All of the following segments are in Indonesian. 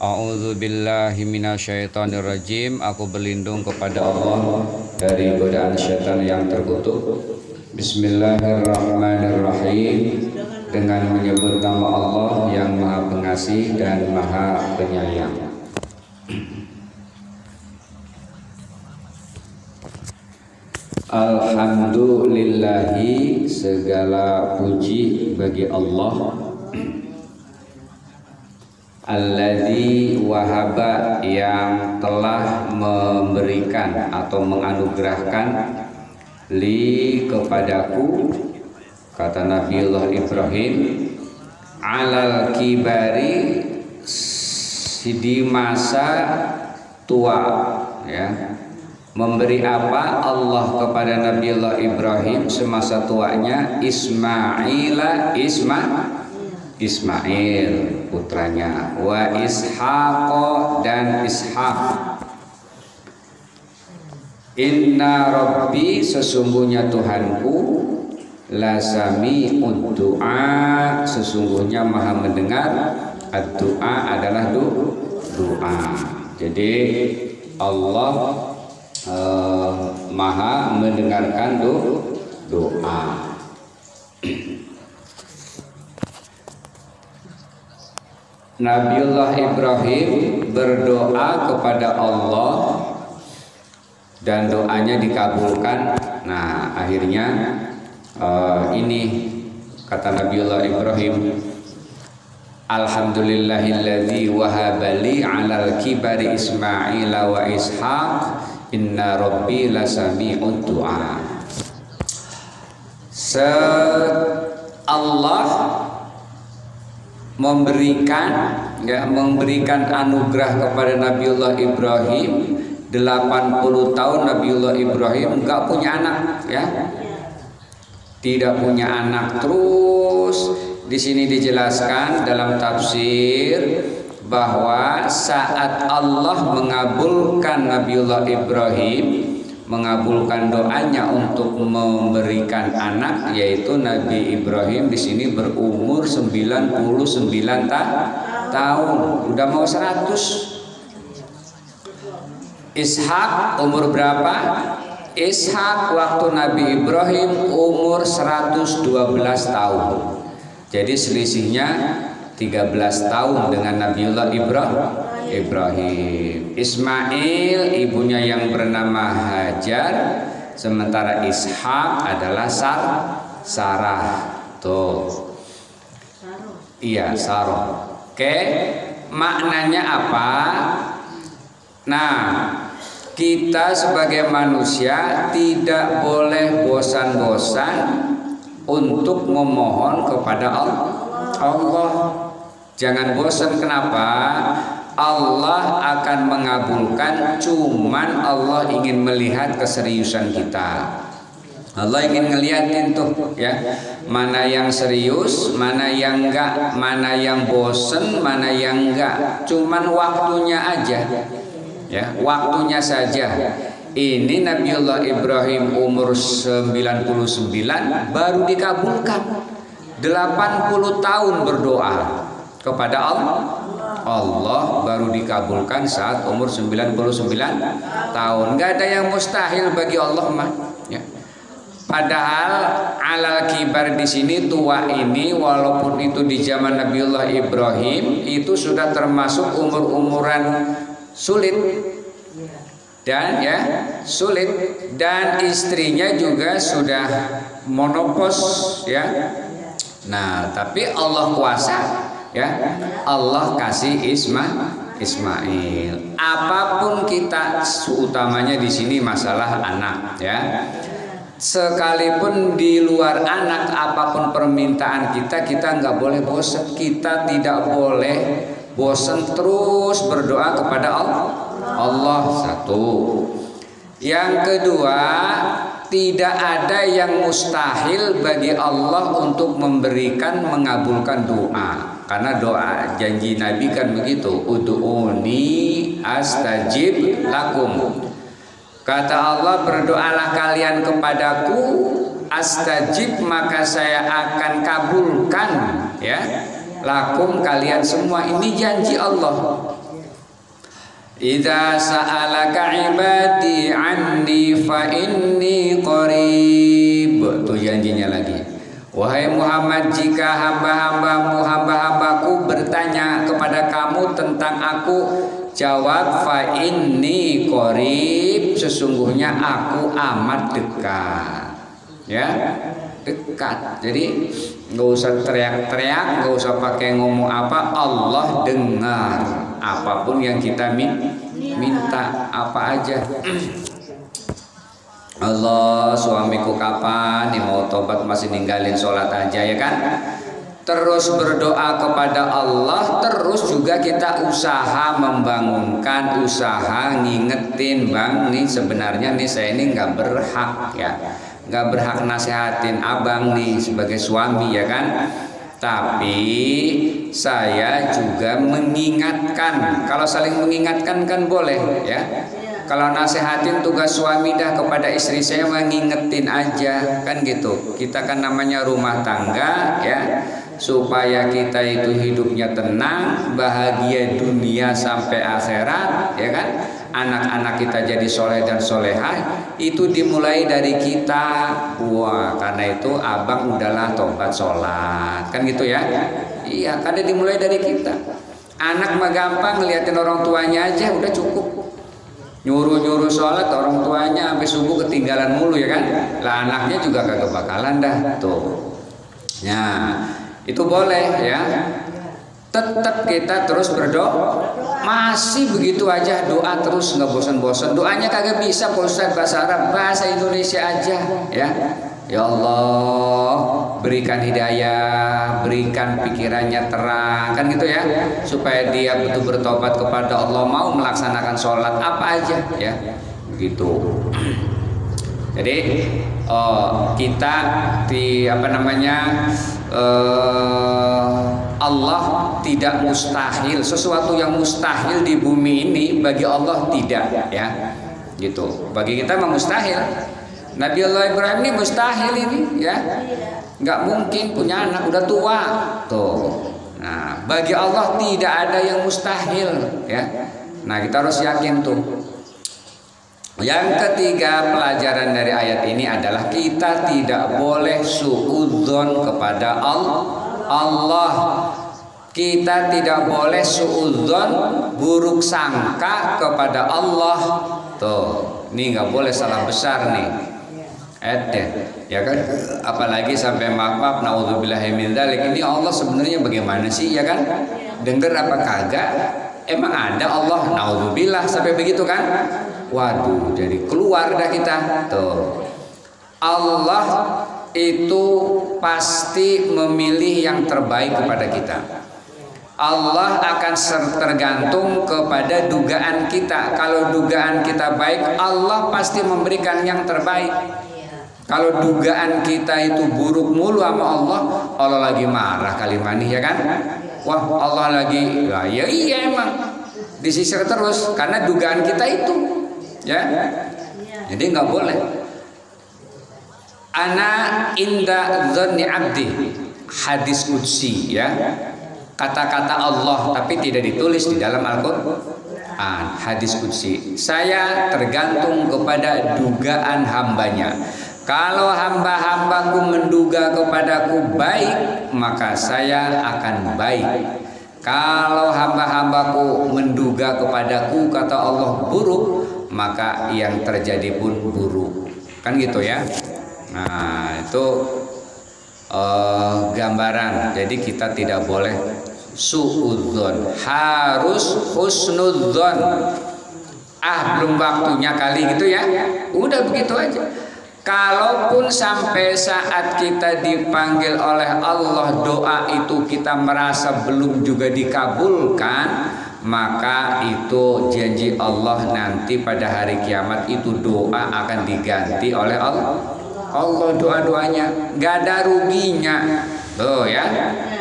A'udzu billahi minasyaitonir rajim. Aku berlindung kepada Allah dari godaan syaitan yang terkutuk. Bismillahirrahmanirrahim. Dengan menyebut nama Allah yang Maha Pengasih dan Maha Penyayang. Alhamdulillahi, segala puji bagi Allah. Alladzi wahaba, yang telah memberikan atau menganugerahkan li kepadaku, kata Nabiullah Ibrahim, alal kibari, di masa tua, ya. Memberi apa Allah kepada Nabiullah Ibrahim semasa tuanya? Ismail putranya, wa Ishaq dan Ishaq. Inna Rabbi, sesungguhnya Tuhanku, la sami'ud du'a, sesungguhnya maha mendengar. Ad-du'a adalah doa. Jadi Allah maha mendengarkan doa. Nabiullah Ibrahim berdoa kepada Allah dan doanya dikabulkan. Nah, akhirnya ini kata Nabiullah Ibrahim, alhamdulillahilladzi wahabali alal kibari Ismaila wa Ishaq, inna rabbi lasami'ud du'a. Allah memberikan anugerah kepada Nabiullah Ibrahim 80 tahun. Nabiullah Ibrahim enggak punya anak, ya. Tidak punya anak. Terus di sini dijelaskan dalam tafsir bahwa saat Allah mengabulkan Nabiullah Ibrahim, mengabulkan doanya untuk memberikan anak, yaitu Nabi Ibrahim di sini berumur 99 tahun, udah mau 100. Ishak umur berapa? Ishak waktu Nabi Ibrahim umur 112 tahun. Jadi selisihnya 13 tahun dengan Nabiullah Ibrahim. Ismail ibunya yang bernama Hajar, sementara Ishak adalah Sarah. Tuh. Iya, Sarah. Oke, maknanya apa? Nah, kita sebagai manusia tidak boleh bosan-bosan untuk memohon kepada Allah. Jangan bosan. Kenapa? Allah akan mengabulkan, cuman Allah ingin melihat keseriusan kita. Allah ingin ngeliatin tuh, ya, mana yang serius, mana yang enggak, mana yang bosen, mana yang enggak. Cuman waktunya aja, ya, waktunya saja. Ini Nabiullah Ibrahim umur 99 baru dikabulkan. 80 tahun berdoa kepada Allah baru dikabulkan saat umur 99 tahun. Nggak ada yang mustahil bagi Allah, mah, ya. Padahal alal kibar di sini, tua ini, walaupun itu di zaman Nabiullah Ibrahim, itu sudah termasuk umur-umuran sulit dan sulit, dan istrinya juga sudah monopos, ya. Nah, tapi Allah kuasa, ya. Allah kasih Ismail. Apapun kita, utamanya di sini masalah anak, ya. Sekalipun di luar anak, apapun permintaan kita nggak boleh bosan. Kita tidak boleh bosan, terus berdoa kepada Allah. Satu. Yang kedua, tidak ada yang mustahil bagi Allah untuk mengabulkan doa. Karena doa janji Nabi kan begitu, ud'uni astajib lakum. Kata Allah, berdoalah kalian kepadaku, astajib, maka saya akan kabulkan, ya, lakum, kalian semua. Ini janji Allah. Idza sa'alaka ibadi anni fa inni qarib. Tuh janjinya lagi. Wahai Muhammad, jika hamba-hambaku bertanya kepada kamu tentang aku, jawab fa inni qarib, sesungguhnya aku amat dekat. Ya, dekat. Jadi nggak usah teriak-teriak, nggak usah pakai ngomong apa, Allah dengar apapun yang kita minta, apa aja. Allah, suamiku kapan nih mau tobat, masih ninggalin sholat aja ya kan. Terus berdoa kepada Allah, terus juga kita usaha membangunkan, usaha ngingetin, bang nih sebenarnya nih saya ini nggak berhak ya, nggak berhak nasehatin abang nih sebagai suami ya kan. Tapi saya juga mengingatkan, kalau saling mengingatkan kan boleh ya. Kalau nasehatin tugas suami dah kepada istri, saya mengingetin aja kan gitu. Kita kan namanya rumah tangga ya, supaya kita itu hidupnya tenang, bahagia dunia sampai akhirat ya kan. Anak-anak kita jadi soleh dan solehah, itu dimulai dari kita. Wah, karena itu abang udahlah tobat sholat kan gitu ya. Iya, karena dimulai dari kita. Anak mah gampang ngeliatin orang tuanya aja udah cukup. Nyuruh sholat orang tuanya sampai subuh ketinggalan mulu ya kan. Lah anaknya juga kagak bakalan dah tuh. Nah, itu boleh ya. Tetap kita terus berdoa. Masih begitu aja doa terus nggak bosan-bosan. Doanya kagak bisa Ustaz bahasa Arab, bahasa Indonesia aja ya. Ya Allah, berikan hidayah, berikan pikirannya terang, kan gitu ya, supaya dia betul bertobat kepada Allah, mau melaksanakan sholat apa aja ya, begitu. Jadi kita di Allah tidak mustahil, sesuatu yang mustahil di bumi ini bagi Allah tidak ya, gitu. Bagi kita memang mustahil. Nabi Allah Ibrahim ini mustahil ini ya, nggak mungkin punya anak, udah tua tuh. Nah, bagi Allah tidak ada yang mustahil ya. Nah, kita harus yakin tuh. Yang ketiga pelajaran dari ayat ini adalah kita tidak boleh suudzon kepada Allah. Kita tidak boleh suudzon, buruk sangka kepada Allah. Tuh, ini nggak boleh, salah besar nih. Ya kan, apalagi sampai maaf naudzubillahi min dzalik. Ini Allah sebenarnya bagaimana sih ya kan? Dengar apa kagak? Emang ada Allah? Naudzubillah sampai begitu kan? Waduh, jadi keluar dah kita. Tuh. Allah itu pasti memilih yang terbaik kepada kita. Allah akan tergantung kepada dugaan kita. Kalau dugaan kita baik, Allah pasti memberikan yang terbaik. Kalau dugaan kita itu buruk mulu sama Allah, Allah lagi marah kali manis ya kan? Wah, Allah lagi, ya iya emang disisir terus karena dugaan kita itu, ya. Jadi nggak boleh. Ana inda dzanni abdi, hadis qudsi ya. Kata-kata Allah tapi tidak ditulis di dalam Al-Qur'an. Hadis qudsi. Saya tergantung kepada dugaan hambanya. Kalau hamba-hambaku menduga kepadaku baik, maka saya akan baik. Kalau hamba-hambaku menduga kepadaku, kata Allah, buruk, maka yang terjadi pun buruk. Kan gitu ya. Nah, itu gambaran. Jadi kita tidak boleh suudzon, harus husnudzon. Belum waktunya kali gitu ya. Udah begitu aja. Kalaupun sampai saat kita dipanggil oleh Allah, doa itu kita merasa belum juga dikabulkan, maka itu janji Allah nanti pada hari kiamat itu doa akan diganti oleh Allah. Allah doa-doanya nggak ada ruginya, tuh ya,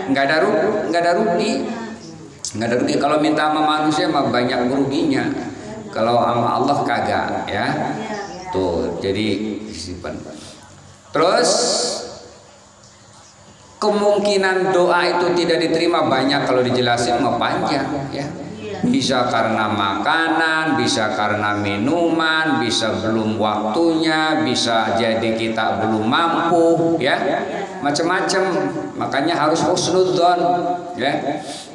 nggak ada rugi. Kalau minta sama manusia mah banyak ruginya, kalau sama Allah kagak ya. Tuh, jadi disimpan. Terus kemungkinan doa itu tidak diterima banyak, kalau dijelasin mah panjang ya. Bisa karena makanan, bisa karena minuman, bisa belum waktunya, bisa jadi kita belum mampu, ya, macam-macam. Makanya harus husnudzon, ya.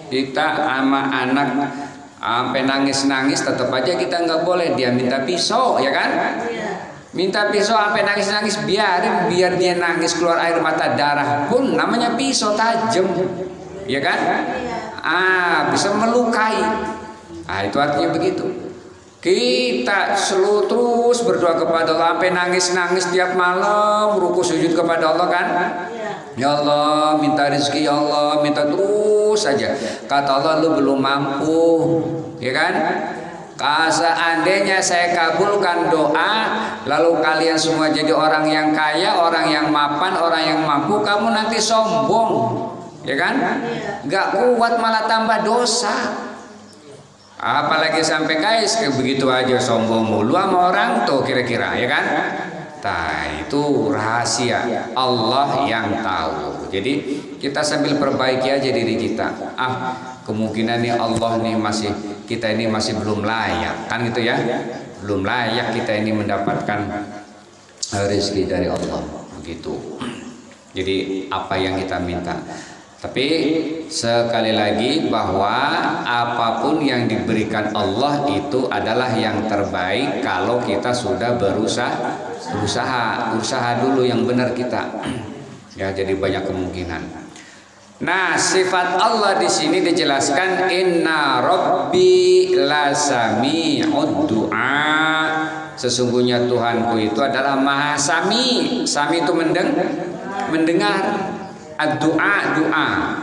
Kita sama anak sampai nangis-nangis tetap aja kita nggak boleh dia minta pisau, ya kan? Minta pisau sampai nangis-nangis, biarin, biar dia nangis keluar air mata darah pun namanya pisau tajam, ya kan? Bisa melukai. Itu artinya begitu. Kita selalu terus berdoa kepada Allah sampai nangis-nangis tiap malam, ruku sujud kepada Allah kan? Ya Allah, minta rezeki, ya Allah, minta terus saja. Kata Allah, lu belum mampu, ya kan? Seandainya saya kabulkan doa, lalu kalian semua jadi orang yang kaya, orang yang mapan, orang yang mampu, kamu nanti sombong, ya kan? Gak kuat malah tambah dosa. Apalagi sampai kais kayak begitu aja sombong mulu sama orang tuh kira-kira, ya kan? Nah, itu rahasia Allah yang tahu. Jadi kita sambil perbaiki aja diri kita. Kemungkinan nih Allah nih kita ini masih belum layak, kan gitu ya? Belum layak kita ini mendapatkan rezeki dari Allah, begitu. Jadi apa yang kita minta. Tapi sekali lagi bahwa apapun yang diberikan Allah itu adalah yang terbaik kalau kita sudah berusaha dulu yang benar kita. Ya, jadi banyak kemungkinan. Nah, sifat Allah di sini dijelaskan inna rabbi lasami'ud du'a. Sesungguhnya Tuhanku itu adalah Maha Sami. Sami itu mendengar. Ad-du'a, doa.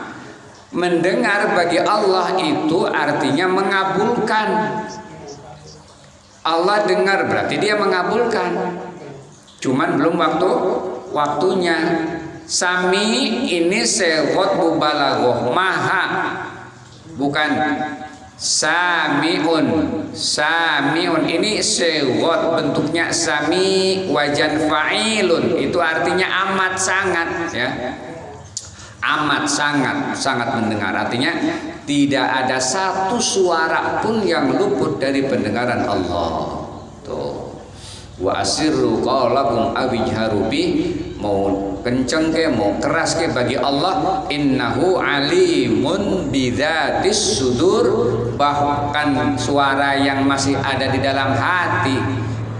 Mendengar bagi Allah itu artinya mengabulkan. Allah dengar berarti dia mengabulkan. Cuman belum waktunya. Sami ini segot mubalaghah, maha. Bukan samiun. Samiun ini segot, bentuknya sami wajan fa'ilun. Itu artinya amat sangat, ya. Amat sangat mendengar, artinya tidak ada satu suara pun yang luput dari pendengaran Allah. Tuh. Wa asirru qaulakum awjharu bi, mau kenceng ke mau keras ke bagi Allah, innahu alimun bidzatis sudur, bahkan suara yang masih ada di dalam hati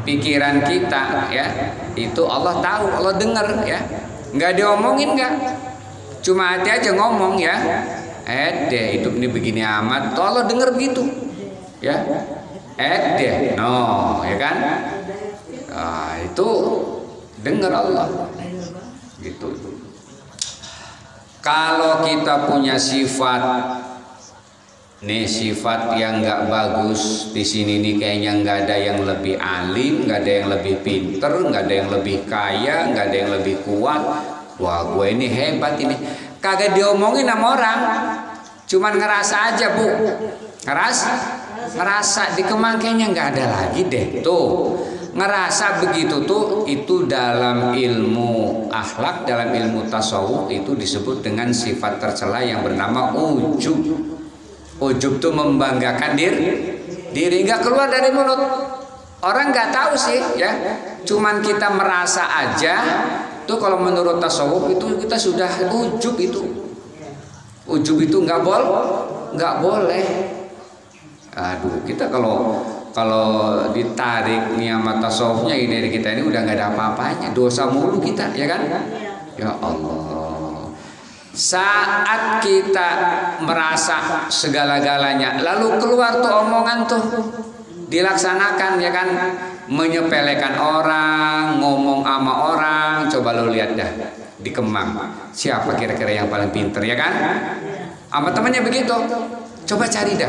pikiran kita, ya, itu Allah tahu, Allah dengar, ya. Nggak diomongin, nggak, cuma hati aja ngomong, ya. Hidup ini begini amat, tuh Allah dengar begitu, ya. Ya kan? Itu dengar Allah, gitu. Kalau kita punya sifat yang nggak bagus di sini nih, kayaknya nggak ada yang lebih alim, nggak ada yang lebih pinter, nggak ada yang lebih kaya, nggak ada yang lebih kuat. Wah, gue ini hebat ini. Kagak diomongin sama orang, cuman ngerasa aja, Bu. Ngerasa di kemangkanya nggak ada lagi deh. Tuh, ngerasa begitu tuh, itu dalam ilmu akhlak, dalam ilmu tasawuf itu disebut dengan sifat tercela yang bernama ujub. Ujub tuh membanggakan diri nggak keluar dari mulut. Orang nggak tahu sih, ya. Cuman kita merasa aja. Tuh kalau menurut tasawuf itu kita sudah ujub itu. Ujub itu nggak boleh. Aduh, kita kalau ditarik nih sama tasawufnya ini, kita ini udah nggak ada apa-apanya, dosa mulu kita, ya kan? Ya Allah. Saat kita merasa segala-galanya, lalu keluar tuh omongan tuh, dilaksanakan, ya kan? Menyepelekan orang, ngomong sama orang. Coba lo lihat dah di Kemang, siapa kira-kira yang paling pinter, ya kan? Sama temannya begitu. Coba cari dah.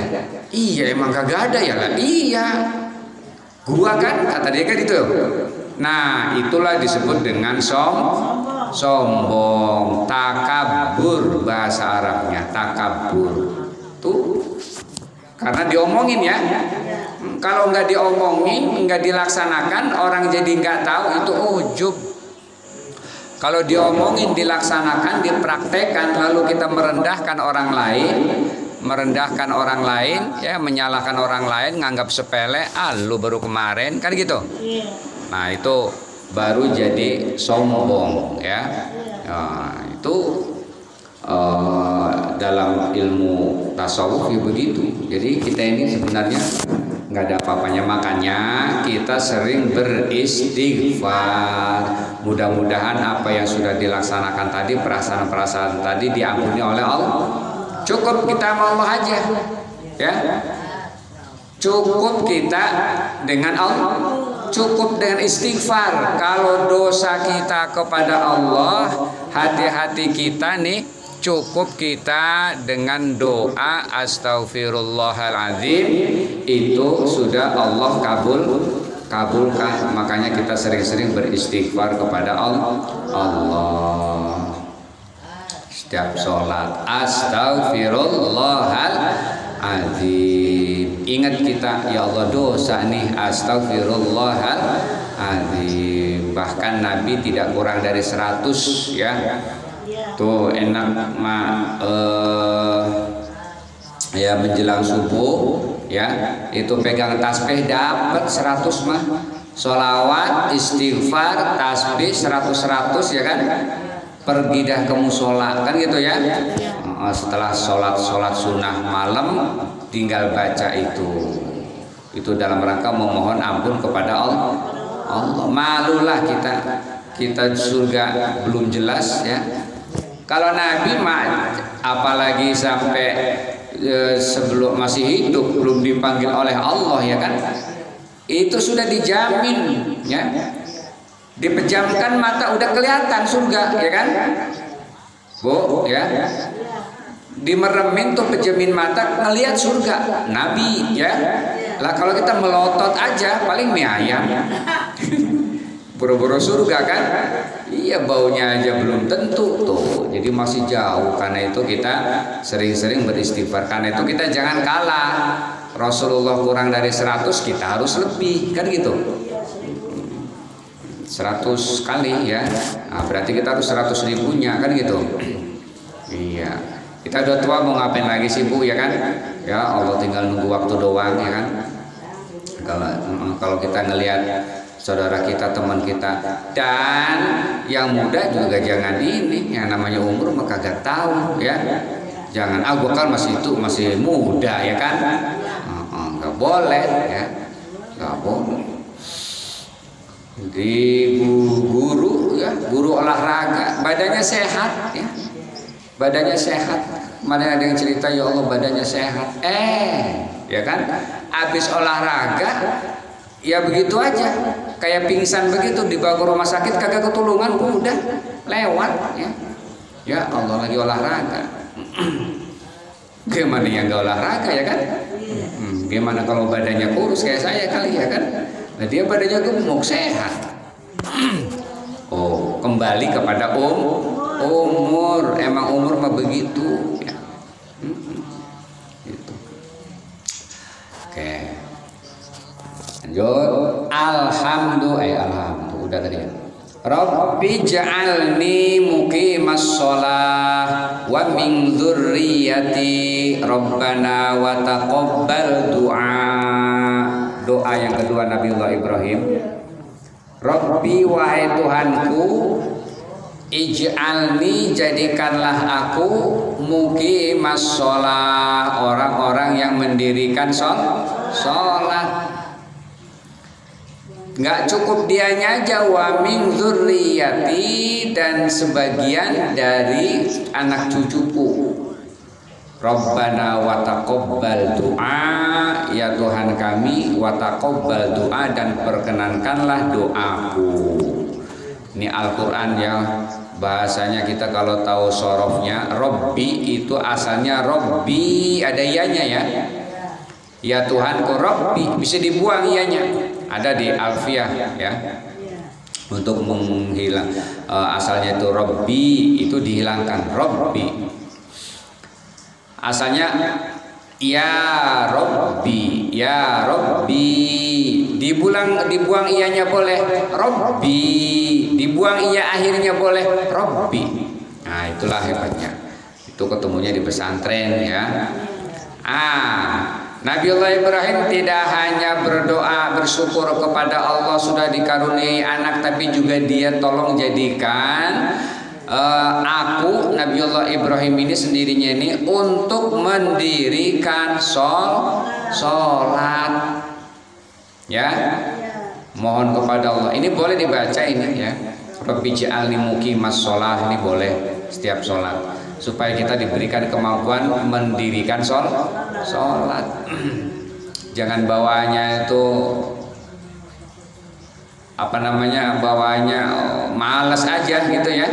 Iya, emang kagak ada ya lah. Iya, gua kan, kata dia kan itu. Nah, itulah disebut dengan sombong, takabur, bahasa Arabnya takabur. Tuh, karena diomongin, ya. Kalau nggak diomongin, nggak dilaksanakan, orang jadi nggak tahu, itu ujub. Kalau diomongin, dilaksanakan, dipraktekkan, lalu kita merendahkan orang lain, merendahkan orang lain, ya, menyalahkan orang lain, nganggap sepele, lu baru kemarin, kan gitu. Nah, itu baru jadi sombong, ya. Nah, itu dalam ilmu tasawuf ya begitu. Jadi kita ini sebenarnya nggak ada apa-apanya, makanya kita sering beristighfar. Mudah-mudahan apa yang sudah dilaksanakan tadi, perasaan-perasaan tadi diampuni oleh Allah. Cukup kita sama Allah aja, ya. Cukup kita dengan Allah, cukup dengan istighfar. Kalau dosa kita kepada Allah, hati-hati kita nih, cukup kita dengan doa astaghfirullahaladzim, itu sudah Allah kabulkan. Makanya kita sering-sering beristighfar kepada Allah setiap sholat. Astaghfirullahaladzim. Ingat kita, ya Allah dosa nih, astaghfirullahaladzim. Bahkan Nabi tidak kurang dari 100, ya. Tuh enak ya menjelang subuh, ya, itu pegang tasbih dapat 100 mah. Sholawat, istighfar, tasbih 100 ya kan. Pergi dah ke musola, kan gitu ya. Setelah sholat sunnah malam tinggal baca itu dalam rangka memohon ampun kepada Allah. Malulah kita surga belum jelas, ya. Kalau Nabi mah apalagi sampai sebelum masih hidup belum dipanggil oleh Allah, ya kan. Itu sudah dijamin, ya. Dipejamkan mata udah kelihatan surga, ya kan. Bu, ya. Dimeremin tuh pejamin mata ngelihat surga Nabi, ya. Lah kalau kita melotot aja paling mie ayam. Buru-buru surga kan. Iya, baunya aja belum tentu tuh. Jadi masih jauh. Karena itu kita sering-sering beristighfar. Karena itu kita jangan kalah. Rasulullah kurang dari 100, kita harus lebih, kan gitu. 100 kali, ya. Nah, berarti kita harus 100 ribunya, kan gitu. Iya. Kita udah tua mau ngapain lagi sih, Bu, ya kan? Ya Allah tinggal nunggu waktu doang, ya kan? Kalau kita ngelihat saudara kita, teman kita, dan yang muda juga jangan ini, yang namanya umur mah kagak tahu, ya. Jangan gua kan masih muda, ya kan. Nggak boleh, ya, nggak boleh. Di guru, ya, guru olahraga badannya sehat, ya, badannya sehat. Mana ada yang cerita, ya Allah badannya sehat, ya kan, habis olahraga ya begitu aja, kayak pingsan begitu, dibawa ke rumah sakit kagak ketulungan, udah lewat, ya. Ya Allah lagi olahraga. Gimana yang gak olahraga, ya kan? Gimana kalau badannya kurus kayak saya kali, ya kan? Nah, dia badannya gemuk sehat. Oh, kembali kepada umur. Emang umur mah begitu, ya. Gitu. Oke. Lanjut. Alhamdulillah udah tadi ya. Rabbi ja'alni muqimas shalah wa min dzurriyyati Rabbana wa taqabbal du'a. Doa yang kedua Nabiullah Ibrahim. Rabbi, wahai Tuhanku, ij'alni, jadikanlah aku, muqimas shalah, orang-orang yang mendirikan sholat. Nggak cukup dianya aja, wa min dzurriyyati, dan sebagian dari anak cucuku. Rabbana wa taqabbal du'a, ya Tuhan kami, wa taqabbal du'a, dan perkenankanlah doaku. Ini Al-Qur'an, ya. Bahasanya kita kalau tahu sorofnya, Robbi itu asalnya Robbi, ada ianya, ya. Ya Tuhanku, Robbi, bisa dibuang ianya. Ada di Alfiyah, ya. Untuk menghilang asalnya itu Robbi, itu dihilangkan Robbi. Asalnya ya Robbi, ya Robbi. Dibuang ianya boleh Robbi, dibuang iya akhirnya boleh Robbi. Nah, itulah hebatnya. Itu ketemunya di pesantren, ya. Nabiullah Ibrahim tidak hanya berdoa bersyukur kepada Allah sudah dikaruniai anak, tapi juga dia tolong jadikan aku Nabiullah Ibrahim ini sendirinya ini untuk mendirikan sholat ya. Mohon kepada Allah, ini boleh dibaca ini ya, Rabbi ja'alni muqimas sholat, ini boleh setiap sholat supaya kita diberikan kemampuan mendirikan sholat. Jangan bawaannya itu apa namanya, bawaannya malas aja gitu ya.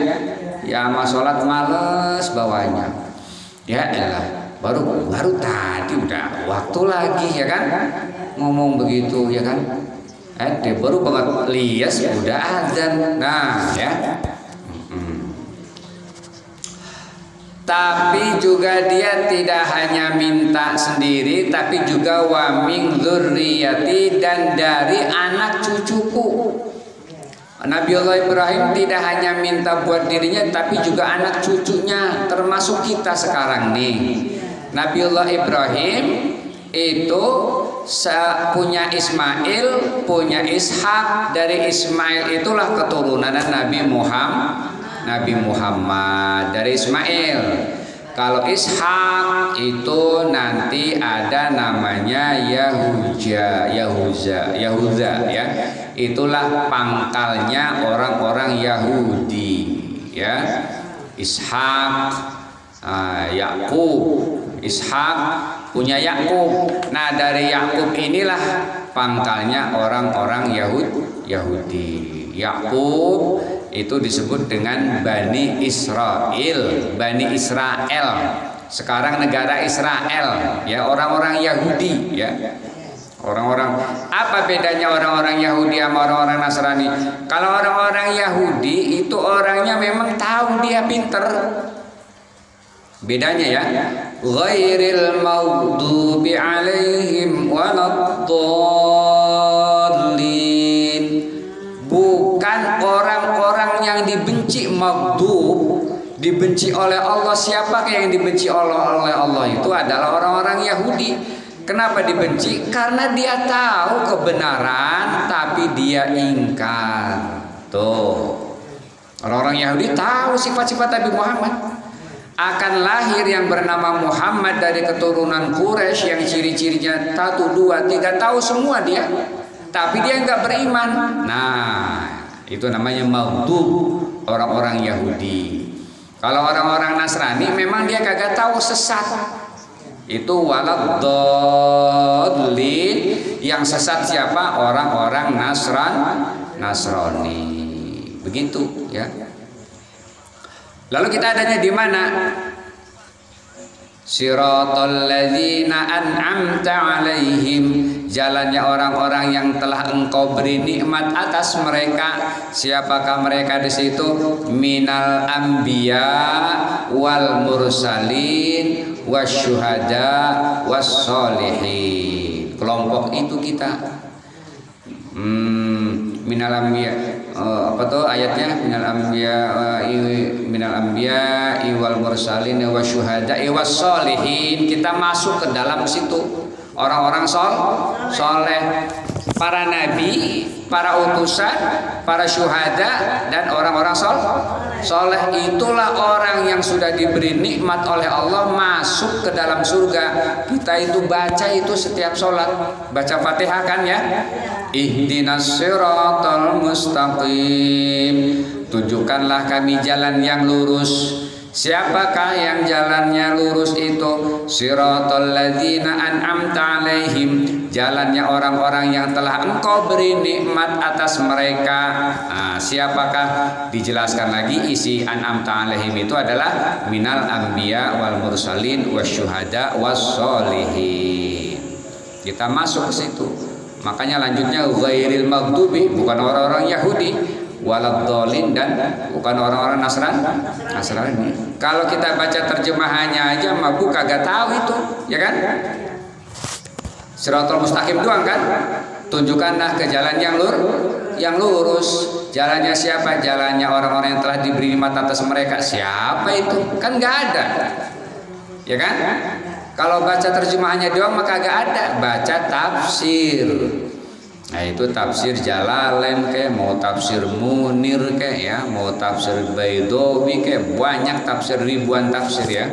Ya sama sholat males bawahnya. Ya elah, baru tadi udah waktu lagi ya kan, ngomong begitu ya kan. Dia baru banget lias udah azan. Nah ya. Tapi juga dia tidak hanya minta sendiri, tapi juga wa min dzurriyyati, dan dari anak cucuku. Nabiullah Ibrahim tidak hanya minta buat dirinya, tapi juga anak cucunya, termasuk kita sekarang nih. Nabiullah Ibrahim itu punya Ismail, punya Ishak. Dari Ismail itulah keturunan Nabi Muhammad dari Ismail. Kalau Ishak itu nanti ada namanya Yahuza ya. Itulah pangkalnya orang-orang Yahudi ya. Ishak, Yakub. Ishak punya Yakub. Nah, dari Yakub inilah pangkalnya orang-orang Yahudi. Yakub itu disebut dengan Bani Israel. Sekarang negara Israel ya, orang-orang Yahudi ya. Orang-orang, apa bedanya orang-orang Yahudi sama orang-orang Nasrani? Kalau orang-orang Yahudi itu orangnya memang tahu dia pinter. Bedanya ya, ghairil maghdubi alaihim waladdallin. Bukan orang-orang yang dibenci, maghdub, dibenci oleh Allah. Siapa yang dibenci oleh Allah? Itu adalah orang-orang Yahudi. Kenapa dibenci? Karena dia tahu kebenaran tapi dia ingkar. Tuh, orang-orang Yahudi tahu sifat-sifat Nabi Muhammad. Akan lahir yang bernama Muhammad dari keturunan Quraisy yang ciri-cirinya 1, 2, 3, tahu semua dia. Tapi dia nggak beriman. Nah, itu namanya maghdub, orang-orang Yahudi. Kalau orang-orang Nasrani memang dia kagak tahu, sesat. Itu waladdallin, yang sesat siapa? Orang-orang Nasrani. Begitu ya. Lalu kita adanya di mana? Siratal ladzina an'amta 'alaihim, jalannya orang-orang yang telah Engkau beri nikmat atas mereka. Siapakah mereka di situ? Minal anbiya wal mursalin wasyuhada wassolihin. Kelompok itu kita. Minal anbiya, apa tuh ayatnya? Minal anbiya wal mursalin wasyuhada wassolihin. Kita masuk ke dalam situ. Orang-orang soleh, para nabi, para utusan, para syuhada, dan orang-orang soleh. Itulah orang yang sudah diberi nikmat oleh Allah masuk ke dalam surga. Kita itu baca itu setiap sholat, baca Fatihah kan ya. Ihdinas siratal mustaqim, tunjukkanlah kami jalan yang lurus. Siapakah yang jalannya lurus itu? Siratal ladzina an'amta 'alaihim, jalannya orang-orang yang telah Engkau beri nikmat atas mereka. Siapakah? Dijelaskan lagi isi an'amta 'alaihim itu adalah minal anbiya wal mursalin wasyuhada wassolihin. Kita masuk ke situ. Makanya lanjutnya ghairil maghdubi, bukan orang-orang Yahudi, waladdallin, dan bukan orang-orang Nasrani. Kalau kita baca terjemahannya aja mah kagak tahu itu, ya kan? Siratal mustaqim doang kan? Tunjukkanlah ke jalan yang lurus. Jalannya siapa? Jalannya orang-orang yang telah diberi nikmat atas mereka. Siapa itu? Kan nggak ada, ya kan? Kalau baca terjemahannya doang maka gak ada, baca tafsir. Nah itu tafsir Jalalain kayak, mau tafsir Munir kayak ya, mau tafsir Baidawi kayak, banyak tafsir, ribuan tafsir ya.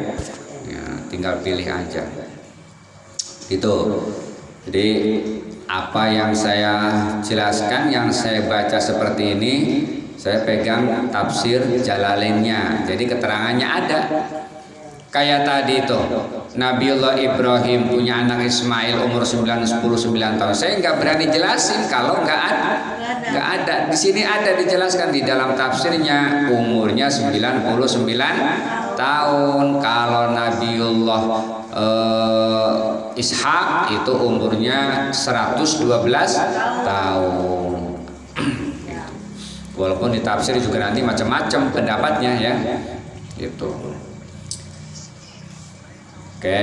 Ya tinggal pilih aja. Itu. Jadi apa yang saya jelaskan, yang saya baca seperti ini, saya pegang tafsir Jalalainnya. Jadi keterangannya ada. Kayak tadi itu Nabiullah Ibrahim punya anak Ismail umur 9-10-9 tahun. Saya nggak berani jelasin kalau nggak ada. Di sini ada dijelaskan di dalam tafsirnya, umurnya 99 tahun. Kalau Nabiullah Ishak itu umurnya 112 tahun. Walaupun di tafsir juga nanti macam-macam pendapatnya ya. Gitu. Oke,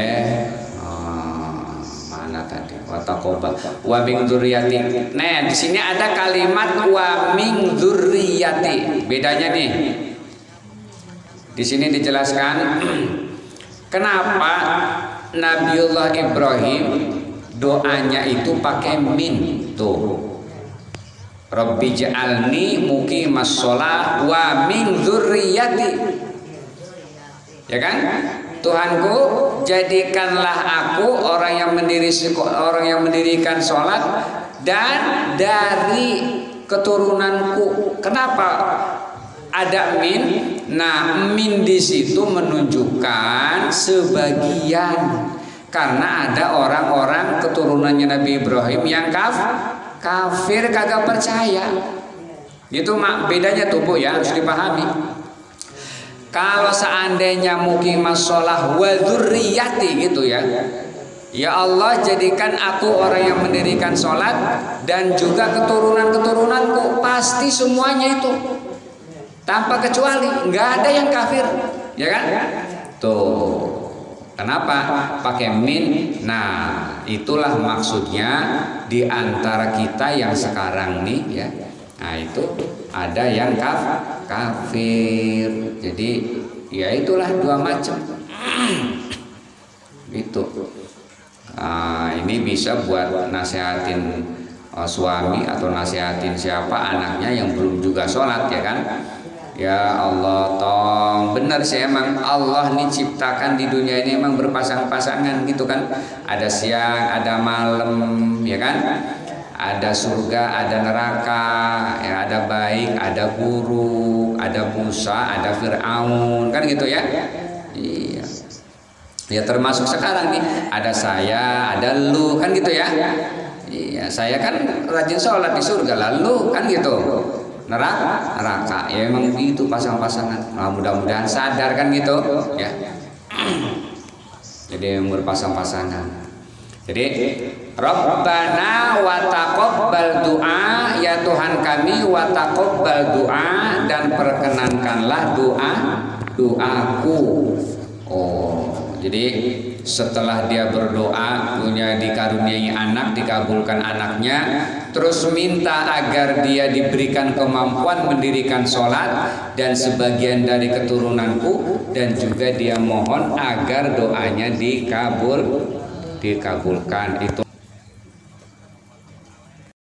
mana tadi? Watakoba, wa min dzurriyyati. Nah, di sini ada kalimat wa min dzurriyyati. Bedanya nih. Di sini dijelaskan kenapa Nabiullah Ibrahim doanya itu pakai min tuh. Rabbi ja'alni muqimas shalah wa min dzurriyyati. Ya kan? Tuhanku, jadikanlah aku orang yang mendirikan sholat dan dari keturunanku. Kenapa ada min? Nah, min di situ menunjukkan sebagian, karena ada orang-orang keturunannya Nabi Ibrahim yang kafir kagak percaya. Itu bedanya tuh Bu ya, harus dipahami. Kalau seandainya muqimas shalah wa dzurriyyati gitu ya. Ya Allah, jadikan aku orang yang mendirikan sholat dan juga keturunan-keturunanku, pasti semuanya itu tanpa kecuali, nggak ada yang kafir, ya kan? Tuh. Kenapa pakai min? Nah, itulah maksudnya di antara kita yang sekarang nih ya. Nah, itu ada yang kafir. Jadi ya itulah dua macam. Itu. Ini bisa buat nasihatin suami atau nasihatin siapa anaknya yang belum juga sholat ya kan. Ya Allah, tong benar sih, emang Allah nih ciptakan di dunia ini emang berpasang-pasangan gitu kan. Ada siang, ada malam, ya kan. Ada surga, ada neraka, ya, ada baik, ada buruk, ada Musa, ada Fir'aun, kan gitu ya. Iya. Ya termasuk sekarang nih, ada saya, ada lu, kan gitu ya. Iya, saya kan rajin sholat di surga, lalu kan gitu. Neraka, ya emang itu pasang-pasangan. Nah, mudah-mudahan sadar kan gitu, ya. Jadi yang berpasang-pasangan. Jadi Rabbana wa taqabbal du'a, ya Tuhan kami, wa taqabbal du'a, dan perkenankanlah doaku. Oh, jadi setelah dia berdoa punya dikaruniai anak, dikabulkan anaknya, terus minta agar dia diberikan kemampuan mendirikan sholat dan sebagian dari keturunanku, dan juga dia mohon agar doanya dikabulkan. Itu